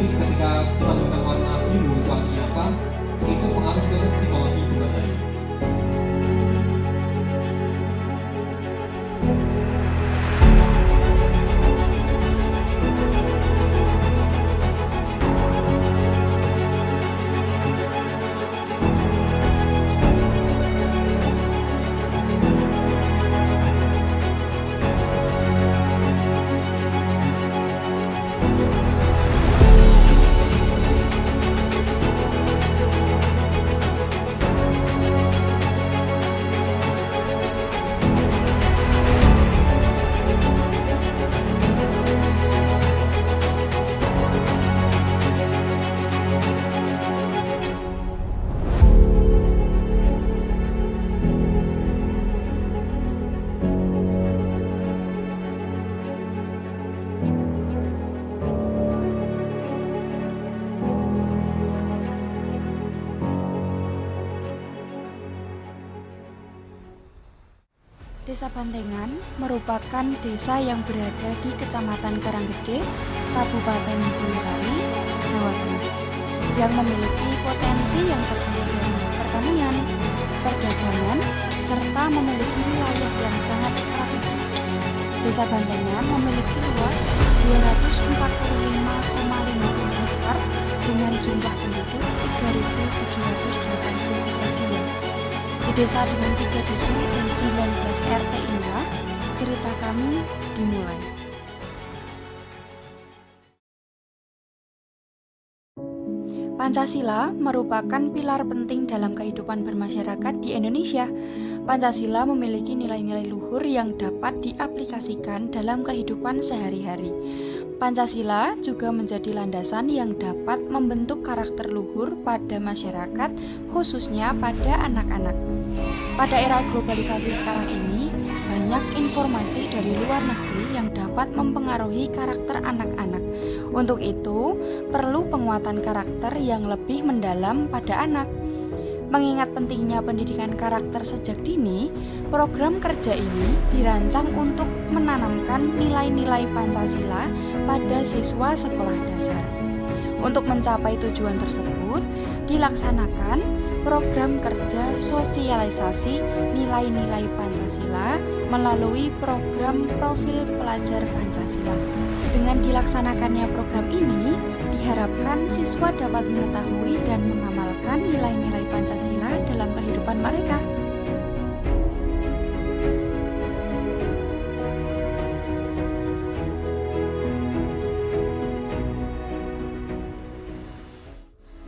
ketika kita menggunakan warna biru itu artinya apa? Itu pengaruh ke psikologi juga saya. Desa Bantengan merupakan desa yang berada di Kecamatan Karanggede, Kabupaten Boyolali, Jawa Tengah, yang memiliki potensi yang terdiri dari pertanian, perdagangan, serta memiliki wilayah yang sangat strategis. Desa Bantengan memiliki luas 245,50 hektar dengan jumlah penduduk 3.783 jiwa. Di desa dengan 3 dusun dan 19 RT inilah cerita kami dimulai. Pancasila merupakan pilar penting dalam kehidupan bermasyarakat di Indonesia. Pancasila memiliki nilai-nilai luhur yang dapat diaplikasikan dalam kehidupan sehari-hari. Pancasila juga menjadi landasan yang dapat membentuk karakter luhur pada masyarakat, khususnya pada anak-anak. Pada era globalisasi sekarang ini, banyak informasi dari luar negeri yang dapat mempengaruhi karakter anak-anak. Untuk itu, perlu penguatan karakter yang lebih mendalam pada anak. Mengingat pentingnya pendidikan karakter sejak dini, program kerja ini dirancang untuk menanamkan nilai-nilai Pancasila pada siswa sekolah dasar. Untuk mencapai tujuan tersebut, dilaksanakan program kerja sosialisasi nilai-nilai Pancasila melalui program profil pelajar Pancasila. Dengan dilaksanakannya program ini, diharapkan siswa dapat mengetahui dan mengamalkan nilai-nilai Pancasila dalam kehidupan mereka.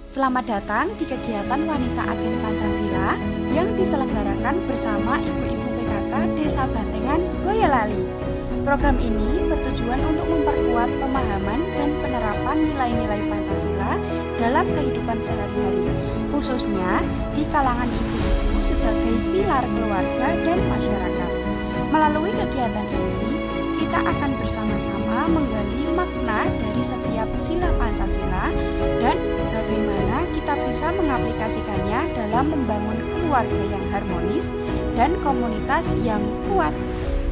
Selamat datang di kegiatan Wanita Agen Pancasila yang diselenggarakan bersama ibu-ibu PKK Desa Bantengan, Boyolali. Program ini bertujuan untuk memperkuat pemahaman dan penerapan nilai-nilai Pancasila dalam kehidupan sehari-hari, khususnya di kalangan ibu-ibu sebagai pilar keluarga dan masyarakat. Melalui kegiatan ini, kita akan bersama-sama menggali makna dari setiap sila Pancasila dan bagaimana kita bisa mengaplikasikannya dalam membangun keluarga yang harmonis dan komunitas yang kuat.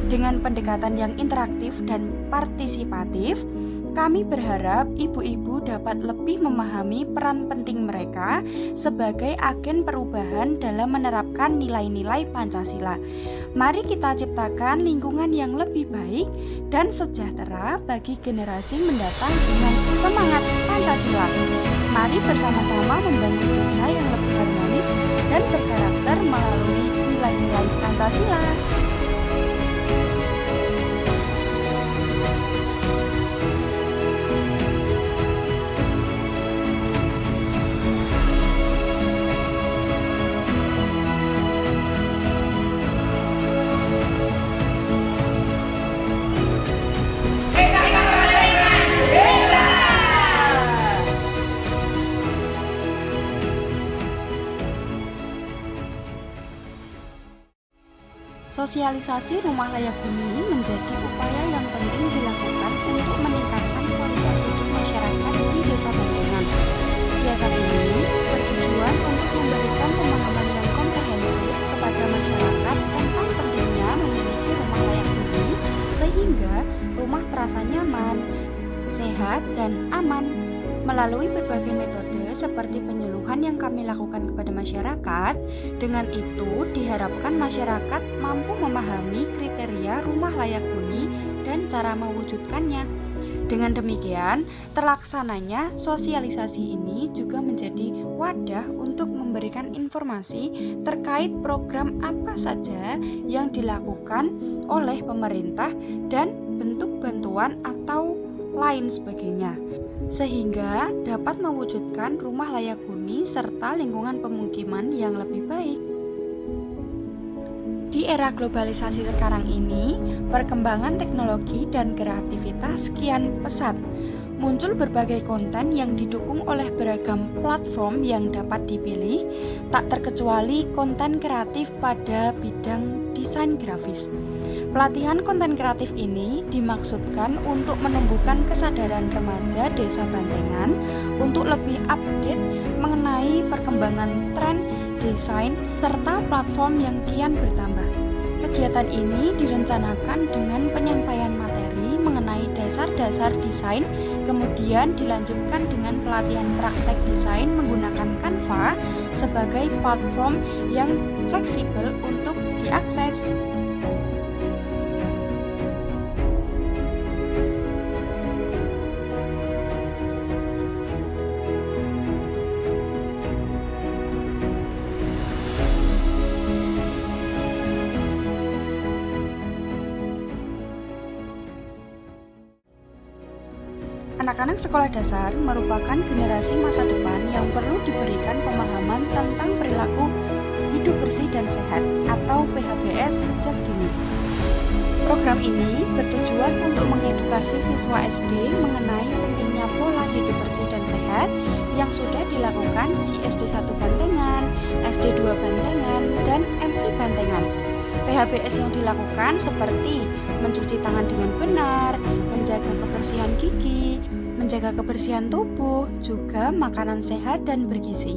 Dengan pendekatan yang interaktif dan partisipatif, kami berharap ibu-ibu dapat lebih memahami peran penting mereka sebagai agen perubahan dalam menerapkan nilai-nilai Pancasila. Mari kita ciptakan lingkungan yang lebih baik dan sejahtera bagi generasi mendatang dengan semangat Pancasila. Mari bersama-sama membangun desa yang lebih harmonis dan berkarakter melalui nilai-nilai Pancasila. Sosialisasi rumah layak huni menjadi upaya yang penting dilakukan untuk meningkatkan kualitas hidup masyarakat di Desa Bantengan. Kegiatan ini bertujuan untuk memberikan pemahaman yang komprehensif kepada masyarakat tentang pentingnya memiliki rumah layak huni sehingga rumah terasa nyaman, sehat, dan aman. Melalui berbagai metode seperti penyuluhan yang kami lakukan kepada masyarakat, dengan itu diharapkan masyarakat mampu memahami kriteria rumah layak huni dan cara mewujudkannya. Dengan demikian, terlaksananya sosialisasi ini juga menjadi wadah untuk memberikan informasi terkait program apa saja yang dilakukan oleh pemerintah dan bentuk bantuan atau lain sebagainya, sehingga dapat mewujudkan rumah layak huni serta lingkungan pemukiman yang lebih baik. Di era globalisasi sekarang ini, perkembangan teknologi dan kreativitas kian pesat. Muncul berbagai konten yang didukung oleh beragam platform yang dapat dipilih, tak terkecuali konten kreatif pada bidang desain grafis. Pelatihan konten kreatif ini dimaksudkan untuk menumbuhkan kesadaran remaja Desa Bantengan untuk lebih update mengenai perkembangan tren desain serta platform yang kian bertambah. Kegiatan ini direncanakan dengan penyampaian materi mengenai dasar-dasar desain, kemudian dilanjutkan dengan pelatihan praktek desain menggunakan Canva sebagai platform yang fleksibel untuk diakses. Anak-anak sekolah dasar merupakan generasi masa depan yang perlu diberikan pemahaman tentang perilaku hidup bersih dan sehat atau PHBS sejak dini. Program ini bertujuan untuk mengedukasi siswa SD mengenai pentingnya pola hidup bersih dan sehat yang sudah dilakukan di SD 1 Bantengan, SD 2 Bantengan, dan MI Bantengan. PHBS yang dilakukan seperti mencuci tangan dengan benar, menjaga kebersihan gigi, menjaga kebersihan tubuh, juga makanan sehat dan bergizi.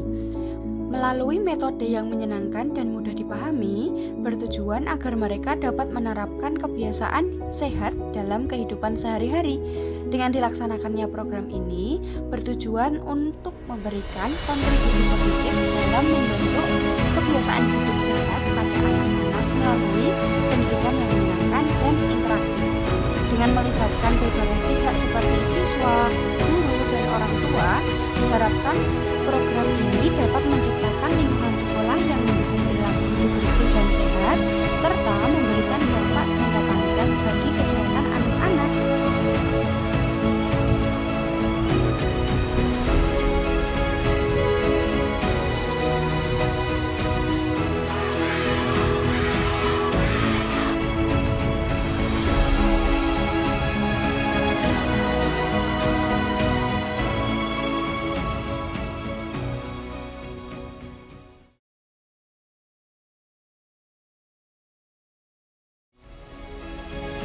Melalui metode yang menyenangkan dan mudah dipahami, bertujuan agar mereka dapat menerapkan kebiasaan sehat dalam kehidupan sehari-hari. Dengan dilaksanakannya program ini, bertujuan untuk memberikan kontribusi positif dalam membentuk kebiasaan hidup sehat pada anak-anak melalui pendidikan yang menyenangkan dan interaktif. Dengan melibatkan berbagai pihak seperti siswa, guru, dan orang tua, diharapkan program ini dapat menciptakan lingkungan sekolah yang mendukung perilaku hidup bersih dan sehat, serta memberikan dampak jangka panjang bagi kesehatan anak-anak.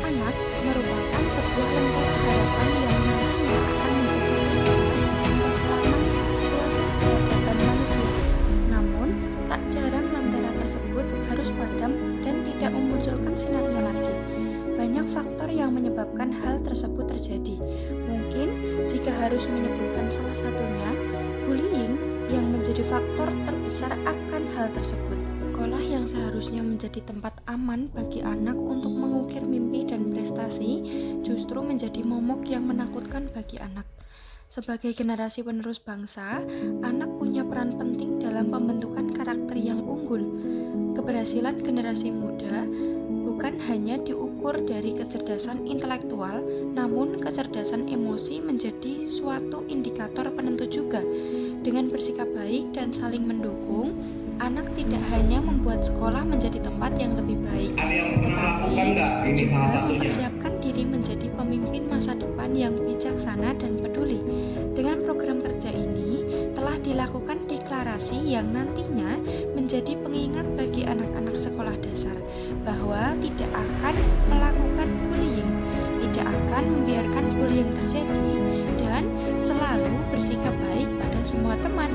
Anak merupakan sebuah lentera harapan yang nantinya akan menjadi pelita dan kekelaman suatu peradaban manusia. Namun, tak jarang lentera tersebut harus padam dan tidak memunculkan sinarnya lagi. Banyak faktor yang menyebabkan hal tersebut terjadi. Mungkin jika harus menyebutkan salah satunya, bullying yang menjadi faktor terbesar akan hal tersebut. Sekolah yang seharusnya menjadi tempat aman bagi anak untuk mengukir mimpi dan prestasi justru menjadi momok yang menakutkan bagi anak. Sebagai generasi penerus bangsa, anak punya peran penting dalam pembentukan karakter yang unggul. Keberhasilan generasi muda bukan hanya diukur dari kecerdasan intelektual, namun kecerdasan emosi menjadi suatu indikator penentu juga. Dengan bersikap baik dan saling mendukung, anak tidak hanya membuat sekolah menjadi tempat yang lebih baik, tetapi juga mempersiapkan diri menjadi pemimpin masa depan yang bijaksana dan peduli. Dengan program kerja ini, telah dilakukan deklarasi yang nantinya menjadi pengingat bagi anak-anak sekolah dasar bahwa tidak akan melakukan bullying, tidak akan membiarkan bullying terjadi, dan selalu bersikap baik pada semua teman.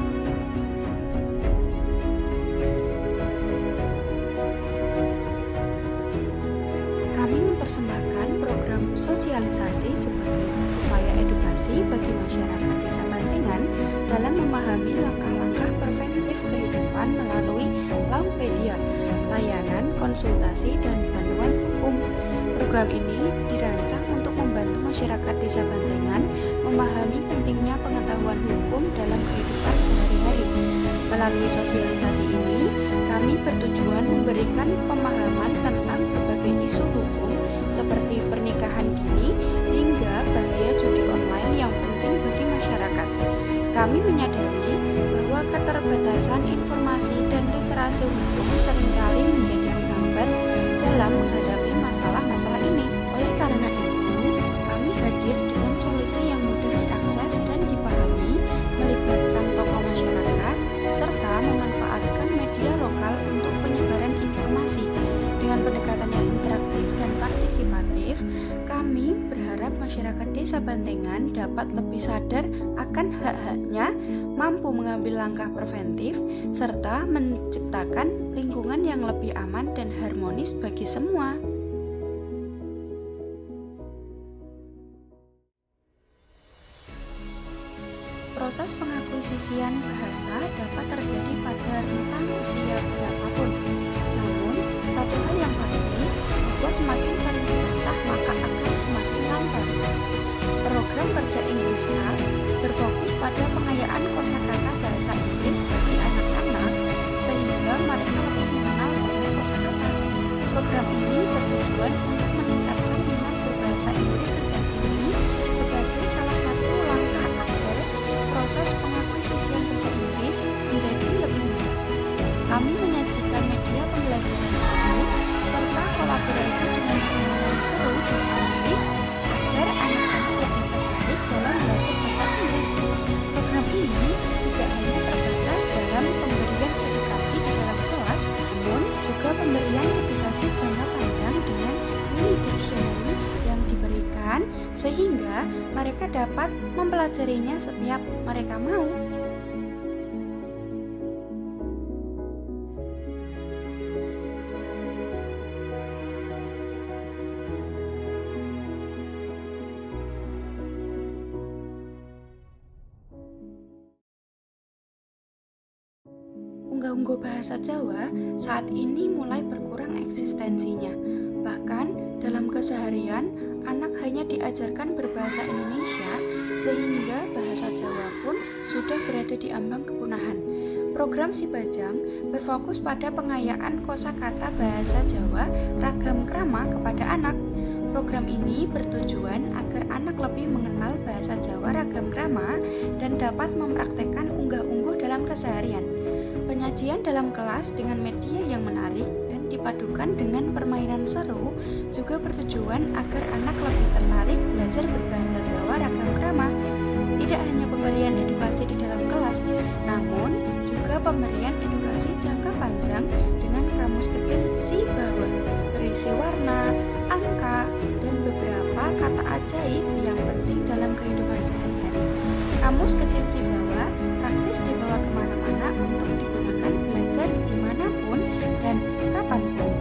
Kami mempersembahkan program sosialisasi sebagai upaya edukasi bagi masyarakat Desa Bantengan memahami langkah-langkah preventif kehidupan melalui Laupedia, layanan konsultasi dan bantuan hukum. Program ini dirancang untuk membantu masyarakat Desa Bantengan memahami pentingnya pengetahuan hukum dalam kehidupan sehari-hari. Melalui sosialisasi ini, kami bertujuan memberikan pemahaman tentang berbagai isu hukum seperti pernikahan dini hingga bahaya judi online yang penting bagi masyarakat. Kami menyadari bahwa keterbatasan informasi dan literasi hukum seringkali menjadi penghambat dalam menghadapi masalah-masalah ini. Oleh karena itu, kami hadir dengan solusi yang mudah diakses dan dipahami, melibatkan tokoh masyarakat, serta memanfaatkan media lokal untuk penyebaran informasi. Dengan pendekatan yang interaktif dan partisipatif, kami berharap masyarakat Desa Bantengan dapat lebih sadar akan hak-haknya, mampu mengambil langkah preventif, serta menciptakan lingkungan yang lebih aman dan harmonis bagi semua. Proses pengakuisisian bahasa dapat terjadi pada rentang usia berapapun. Namun, satu hal yang pasti, bahwa semakin sering diasah maka akan semakin lancar. Program kerja Inggris Hub berfokus pada pengayaan kosakata bahasa Inggris bagi anak-anak sehingga mereka lebih mengenal banyak kosakata. Program ini bertujuan untuk meningkatkan minat berbahasa Inggris sejak dini sebagai salah satu langkah agar proses pengakuisisian bahasa Inggris menjadi lebih mudah. Kami menyajikan media pembelajaran baru serta kolaborasi dengan pengalaman seru dan menarik agar anak-anak lebih tertarik dalam belajar bahasa Inggris. Program ini tidak hanya terbatas dalam pemberian edukasi di dalam kelas, namun juga pemberian edukasi jangka panjang dengan mini dictionary yang diberikan sehingga mereka dapat mempelajarinya setiap mereka mau. Unggah-ungguh bahasa Jawa saat ini mulai berkurang eksistensinya. Bahkan dalam keseharian, anak hanya diajarkan berbahasa Indonesia sehingga bahasa Jawa pun sudah berada di ambang kepunahan. Program Si Bajang berfokus pada pengayaan kosakata bahasa Jawa ragam krama kepada anak. Program ini bertujuan agar anak lebih mengenal bahasa Jawa ragam krama dan dapat mempraktekkan unggah-ungguh dalam keseharian. Penyajian dalam kelas dengan media yang menarik dan dipadukan dengan permainan seru juga bertujuan agar anak lebih tertarik belajar berbahasa Jawa ragam krama. Tidak hanya pemberian edukasi di dalam kelas, namun juga pemberian edukasi jangka panjang dengan kamus kecil Si Bawa, berisi warna, angka, dan beberapa kata ajaib yang penting dalam kehidupan sehari-hari. Kamus kecil Si Bawa praktis dibawa kemana-mana untuk digunakan belajar dimanapun dan kapanpun.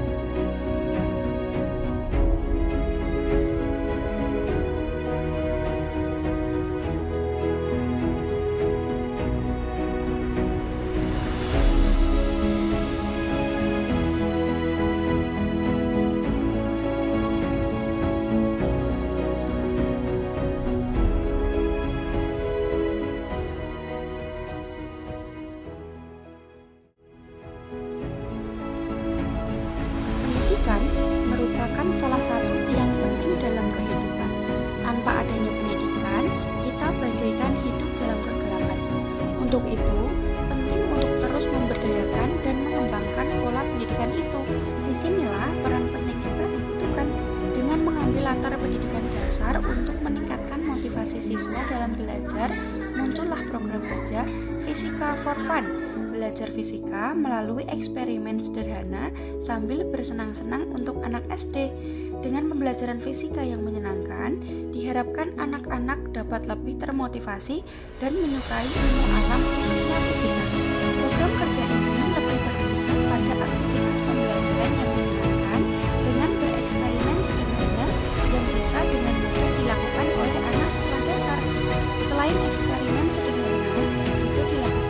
Pendidikan merupakan salah satu tiang penting dalam kehidupan. Tanpa adanya pendidikan, kita bagaikan hidup dalam kegelapan. Untuk itu, penting untuk terus memberdayakan dan mengembangkan pola pendidikan itu. Disinilah peran penting kita dibutuhkan dengan mengambil latar pendidikan dasar untuk meningkatkan motivasi siswa dalam belajar. Muncullah program kerja Fisika for Fun. Belajar fisika melalui eksperimen sederhana sambil bersenang-senang untuk anak SD. Dengan pembelajaran fisika yang menyenangkan, diharapkan anak-anak dapat lebih termotivasi dan menyukai ilmu alam khususnya fisika. Program kerja ini lebih berpusat pada aktivitas pembelajaran yang menyenangkan dengan bereksperimen sederhana yang bisa dengan mudah dilakukan oleh anak sekolah dasar. Selain eksperimen sederhana, juga dilakukan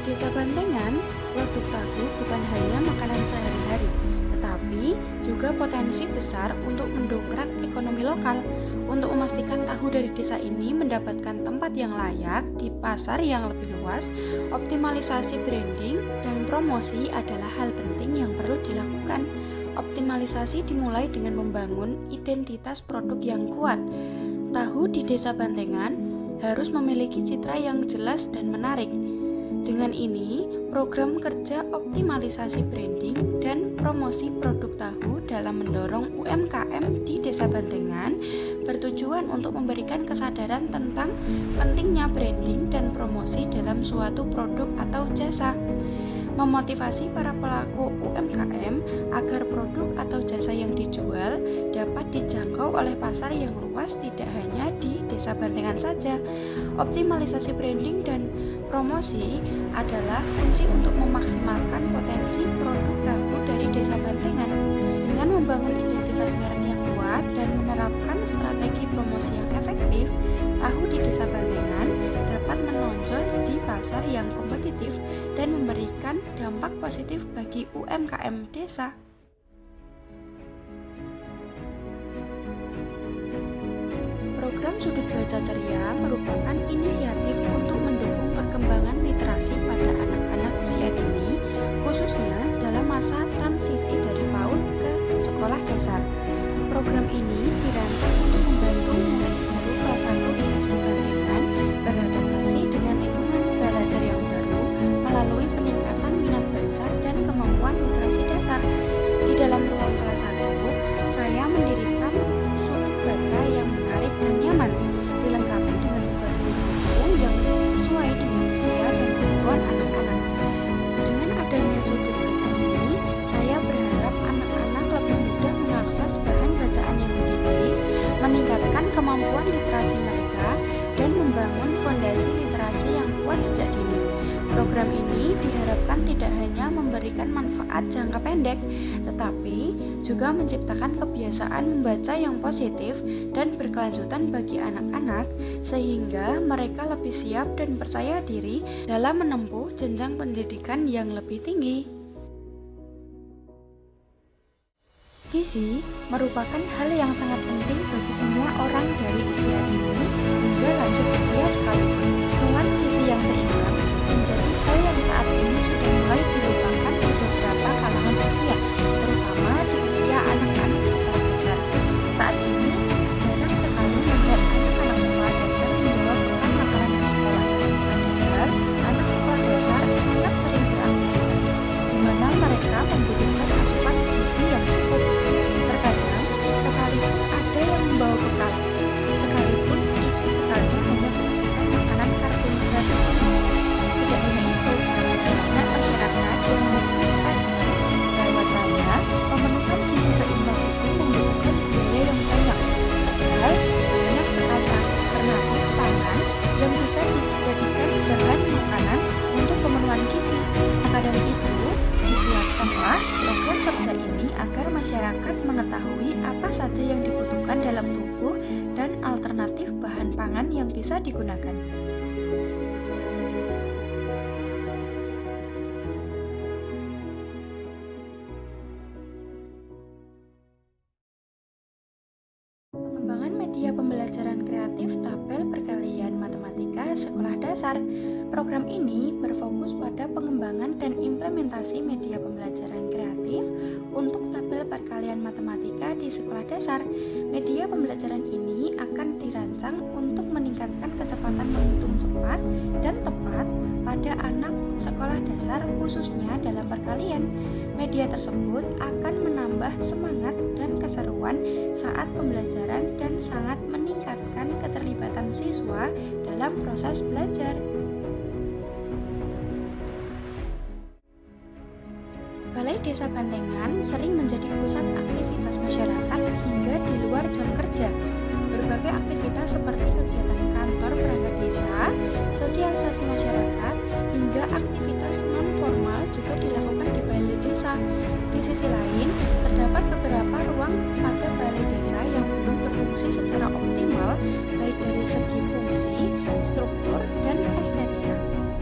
Desa Bantengan, produk tahu bukan hanya makanan sehari-hari, tetapi juga potensi besar untuk mendongkrak ekonomi lokal. Untuk memastikan tahu dari desa ini mendapatkan tempat yang layak di pasar yang lebih luas, optimalisasi branding dan promosi adalah hal penting yang perlu dilakukan. Optimalisasi dimulai dengan membangun identitas produk yang kuat. Tahu di Desa Bantengan harus memiliki citra yang jelas dan menarik. Dengan ini, program kerja optimalisasi branding dan promosi produk tahu dalam mendorong UMKM di Desa Bantengan bertujuan untuk memberikan kesadaran tentang pentingnya branding dan promosi dalam suatu produk atau jasa. Memotivasi para pelaku UMKM agar produk atau jasa yang dijual dapat dijangkau oleh pasar yang luas, tidak hanya di Desa Bantengan saja. Optimalisasi branding dan promosi adalah kunci untuk memaksimalkan potensi produk tahu dari Desa Bantengan. Dengan membangun identitas merek yang kuat dan menerapkan strategi promosi yang efektif, tahu di Desa Bantengan dapat menonjol di pasar yang kompetitif dan memberikan dampak positif bagi UMKM desa. Program Sudut Baca Ceria merupakan inisiatif untuk mendukung perkembangan literasi pada anak-anak usia dini, khususnya dalam masa transisi dari PAUD ke sekolah dasar. Program ini dirancang untuk membantu murid baru kelas 1 di SD Bantengan beradaptasi dengan lingkungan belajar yang baru melalui peningkatan minat baca dan kemampuan literasi dasar. Di dalam ruang kelas 1, saya mendirikan sudut baca yang menarik dan nyaman, dilengkapi dengan berbagai buku yang sesuai dengan usia dan kebutuhan anak-anak. Dengan adanya sudut baca ini, saya berharap anak-anak lebih mudah mengakses bahan bacaan yang mendidik, meningkatkan kemampuan literasi mereka, dan membangun fondasi literasi yang kuat sejak dini. Program ini diharapkan tidak hanya memberikan manfaat jangka pendek, tetapi juga menciptakan kebiasaan membaca yang positif dan berkelanjutan bagi anak-anak, sehingga mereka lebih siap dan percaya diri dalam menempuh jenjang pendidikan yang lebih tinggi. Gizi merupakan hal yang sangat penting bagi semua orang dari usia dini hingga lanjut usia sekalipun. Kandungan gizi yang seimbang menjadi hal yang saat ini sudah mulai dilupakan di beberapa kalangan usia, terutama di usia anak-anak sekolah dasar. Saat ini jarang sekali melihat anak-anak sekolah dasar membawa bekal makanan ke sekolah. Padahal anak sekolah dasar sangat sering beraktivitas, di mana mereka membutuhkan asupan gizi yang cukup. Terkadang, sekalipun ada yang membawa bekal, sekalipun isi bekalnya hanya berisikan makanan karbohidrat. Tidak hanya itu, banyak masyarakat yang memiliki statement bahwasanya pemenuhan gizi seimbang itu membutuhkan biaya yang banyak. Padahal banyak sekali alternatif pangan yang bisa dijadikan bahan makanan untuk pemenuhan gizi. Maka dari itu, dibuatkanlah program kerja ini agar masyarakat mengetahui apa saja yang dibutuhkan dalam tubuh dan alternatif bahan pangan yang bisa digunakan. Pengembangan media pembelajaran kreatif tabel perkalian matematika sekolah dasar. Program ini berfokus pada pengembangan dan implementasi media pembelajaran kreatif untuk tabel perkalian matematika di sekolah dasar. Media pembelajaran ini akan dirancang untuk meningkatkan kecepatan menghitung cepat dan tepat pada anak sekolah dasar, khususnya dalam perkalian. Media tersebut akan menambah semangat dan keseruan saat pembelajaran dan sangat meningkatkan keterlibatan siswa dalam proses belajar. Balai Desa Bantengan sering menjadi pusat aktivitas masyarakat hingga di luar jam kerja. Berbagai aktivitas seperti kegiatan kantor perangkat desa, sosialisasi masyarakat, hingga aktivitas non-formal juga dilakukan di balai desa. Di sisi lain, terdapat beberapa ruang pada balai desa yang belum berfungsi secara optimal, baik dari segi fungsi, struktur, dan estetika.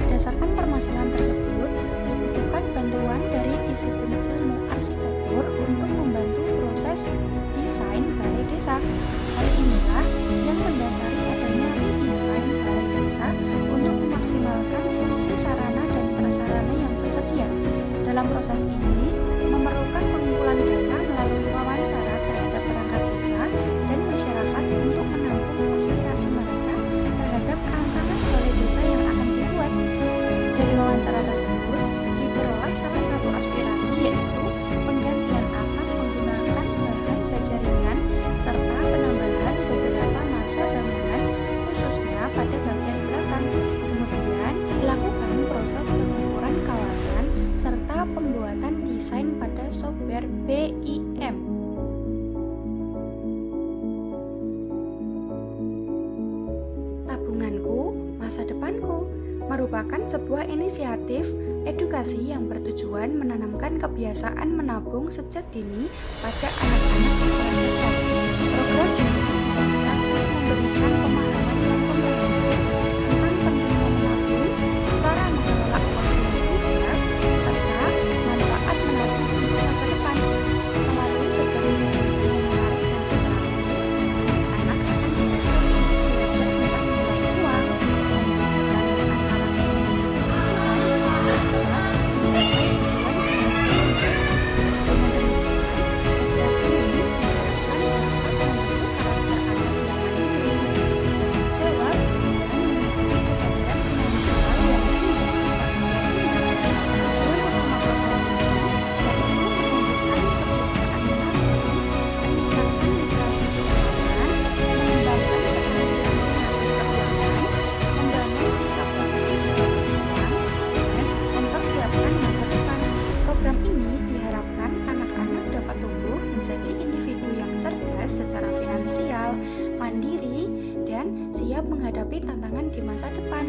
Berdasarkan permasalahan tersebut, disiplin ilmu arsitektur untuk membantu proses desain balai desa. Hal inilah yang mendasari adanya redesain balai desa untuk memaksimalkan fungsi sarana dan prasarana yang tersedia. Dalam proses ini, memerlukan pengumpulan data melalui wawancara terhadap perangkat desa dan masyarakat untuk menampung aspirasi mereka terhadap rancangan balai desa yang akan dibuat. Dari wawancara tersebut, diperoleh salah satu aspirasi yaitu penggantian atap menggunakan bahan baja ringan serta penambahan beberapa massa bangunan khususnya pada bagian belakang. Kemudian, lakukan proses pengukuran kawasan serta pembuatan desain pada software BIM. Tabunganku, masa depanku merupakan sebuah inisiatif edukasi yang bertujuan menanamkan kebiasaan menabung sejak dini pada anak-anak sekolah dasar. Program ini dirancang untuk memberikan pemahaman yang komprehensif tentang pentingnya menabung, cara mengelola uang dengan bijak, serta manfaat menabung untuk masa depan. Melalui berbagai kegiatan yang menarik dan interaktif, anak akan belajar tentang nilai uang, membedakan antara keinginan dan kebutuhan, serta mencapai tujuan finansial mereka. Dengan demikian, program ini diharapkan dapat membentuk karakter anak yang mandiri, bertanggung jawab, dan memiliki kesadaran finansial yang tinggi sejak usia dini. Tujuan utama program ini yaitu menumbuhkan kebiasaan menabung, meningkatkan literasi keuangan, mengembangkan keterampilan mengatur keuangan, membangun sikap positif terhadap uang, dan mempersiapkan masa depan. Program ini diharapkan anak-anak dapat tumbuh menjadi individu yang cerdas secara finansial, mandiri, dan siap menghadapi tantangan di masa depan.